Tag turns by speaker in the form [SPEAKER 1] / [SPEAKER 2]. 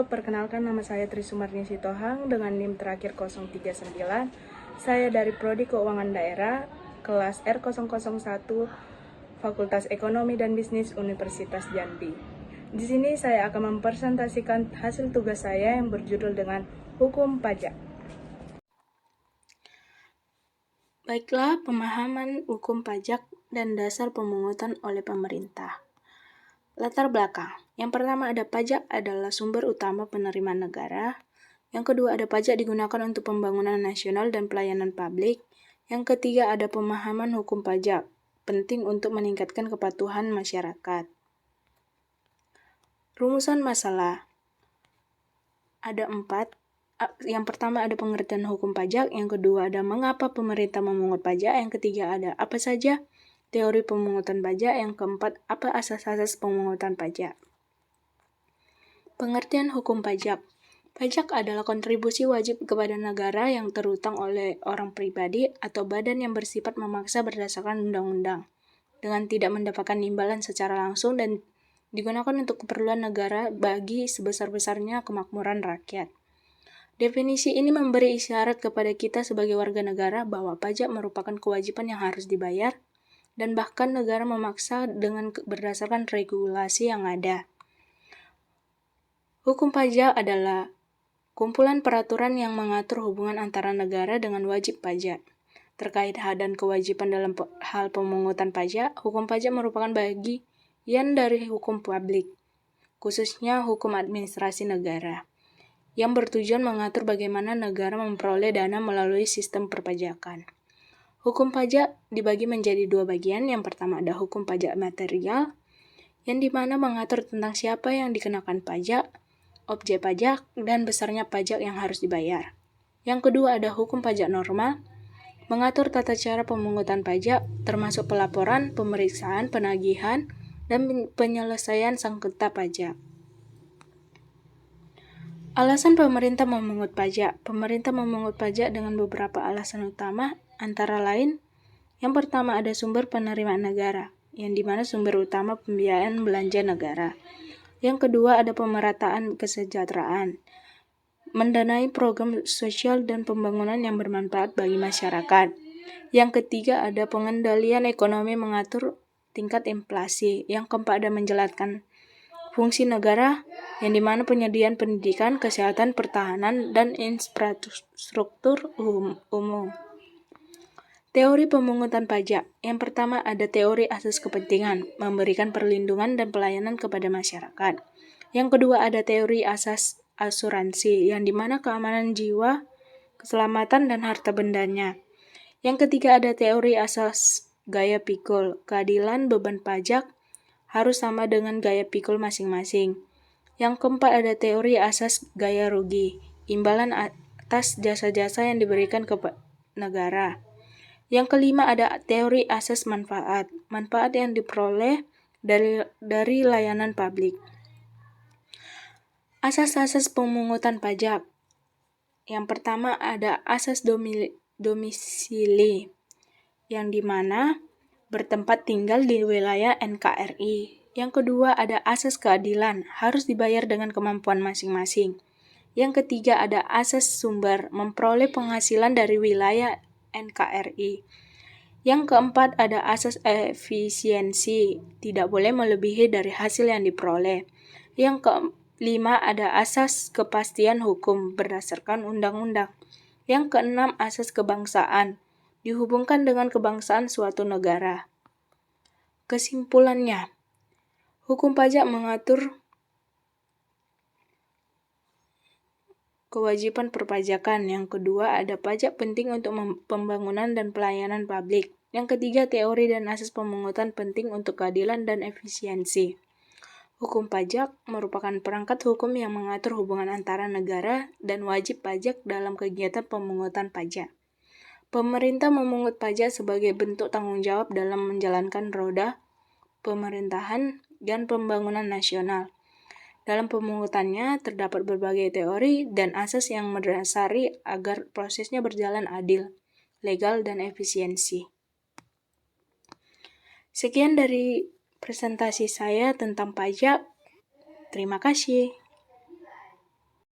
[SPEAKER 1] perkenalkan nama saya Tri Sumarni Sitohang dengan NIM terakhir 039. Saya dari Prodi Keuangan Daerah, kelas R001, Fakultas Ekonomi dan Bisnis Universitas Jambi. Di sini saya akan mempresentasikan hasil tugas saya yang berjudul dengan Hukum Pajak. Baiklah, pemahaman hukum pajak dan dasar pemungutan oleh pemerintah. Latar belakang. Yang pertama ada pajak adalah sumber utama penerimaan negara. Yang kedua ada pajak digunakan untuk pembangunan nasional dan pelayanan publik. Yang ketiga ada pemahaman hukum pajak, penting untuk meningkatkan kepatuhan masyarakat. Rumusan masalah. Ada 4. Yang pertama ada pengertian hukum pajak, yang kedua ada mengapa pemerintah memungut pajak, yang ketiga ada apa saja teori pemungutan pajak, yang keempat apa asas-asas pemungutan pajak. Pengertian hukum pajak. Pajak adalah kontribusi wajib kepada negara yang terutang oleh orang pribadi atau badan yang bersifat memaksa berdasarkan undang-undang, dengan tidak mendapatkan imbalan secara langsung dan digunakan untuk keperluan negara bagi sebesar-besarnya kemakmuran rakyat. Definisi ini memberi isyarat kepada kita sebagai warga negara bahwa pajak merupakan kewajiban yang harus dibayar dan bahkan negara memaksa dengan berdasarkan regulasi yang ada. Hukum pajak adalah kumpulan peraturan yang mengatur hubungan antara negara dengan wajib pajak. Terkait hak dan kewajiban dalam hal pemungutan pajak, hukum pajak merupakan bagian dari hukum publik, khususnya hukum administrasi negara, yang bertujuan mengatur bagaimana negara memperoleh dana melalui sistem perpajakan. Hukum pajak dibagi menjadi 2 bagian. Yang pertama ada hukum pajak material, yang dimana mengatur tentang siapa yang dikenakan pajak, objek pajak, dan besarnya pajak yang harus dibayar. Yang kedua ada hukum pajak normal, mengatur tata cara pemungutan pajak, termasuk pelaporan, pemeriksaan, penagihan, dan penyelesaian sengketa pajak. Alasan pemerintah memungut pajak. Pemerintah memungut pajak dengan beberapa alasan utama, antara lain, yang pertama ada sumber penerimaan negara, yang dimana sumber utama pembiayaan belanja negara. Yang kedua ada pemerataan kesejahteraan, mendanai program sosial dan pembangunan yang bermanfaat bagi masyarakat. Yang ketiga ada pengendalian ekonomi, mengatur tingkat inflasi. Yang keempat ada menjalankan fungsi negara, yang dimana penyediaan pendidikan, kesehatan, pertahanan, dan infrastruktur umum. Teori pemungutan pajak. Yang pertama ada teori asas kepentingan, memberikan perlindungan dan pelayanan kepada masyarakat. Yang kedua ada teori asas asuransi, yang dimana keamanan jiwa, keselamatan, dan harta bendanya. Yang ketiga ada teori asas gaya pikul, keadilan beban pajak harus sama dengan gaya pikul masing-masing. Yang keempat ada teori asas gaya rugi, imbalan atas jasa-jasa yang diberikan ke negara. Yang kelima ada teori asas manfaat, manfaat yang diperoleh dari layanan publik. Asas-asas pemungutan pajak. Yang pertama ada asas domisili, yang dimana bertempat tinggal di wilayah NKRI. Yang kedua ada asas keadilan, harus dibayar dengan kemampuan masing-masing. Yang ketiga ada asas sumber, memperoleh penghasilan dari wilayah NKRI. Yang keempat ada asas efisiensi, tidak boleh melebihi dari hasil yang diperoleh. Yang kelima ada asas kepastian hukum berdasarkan undang-undang. Yang keenam asas kebangsaan, dihubungkan dengan kebangsaan suatu negara. Kesimpulannya, hukum pajak mengatur kewajiban perpajakan. Yang kedua ada pajak penting untuk pembangunan dan pelayanan publik. Yang ketiga teori dan asas pemungutan penting untuk keadilan dan efisiensi. Hukum pajak merupakan perangkat hukum yang mengatur hubungan antara negara dan wajib pajak dalam kegiatan pemungutan pajak. Pemerintah memungut pajak sebagai bentuk tanggung jawab dalam menjalankan roda pemerintahan dan pembangunan nasional. Dalam pemungutannya terdapat berbagai teori dan asas yang mendasari agar prosesnya berjalan adil, legal, dan efisiensi. Sekian dari presentasi saya tentang pajak. Terima kasih.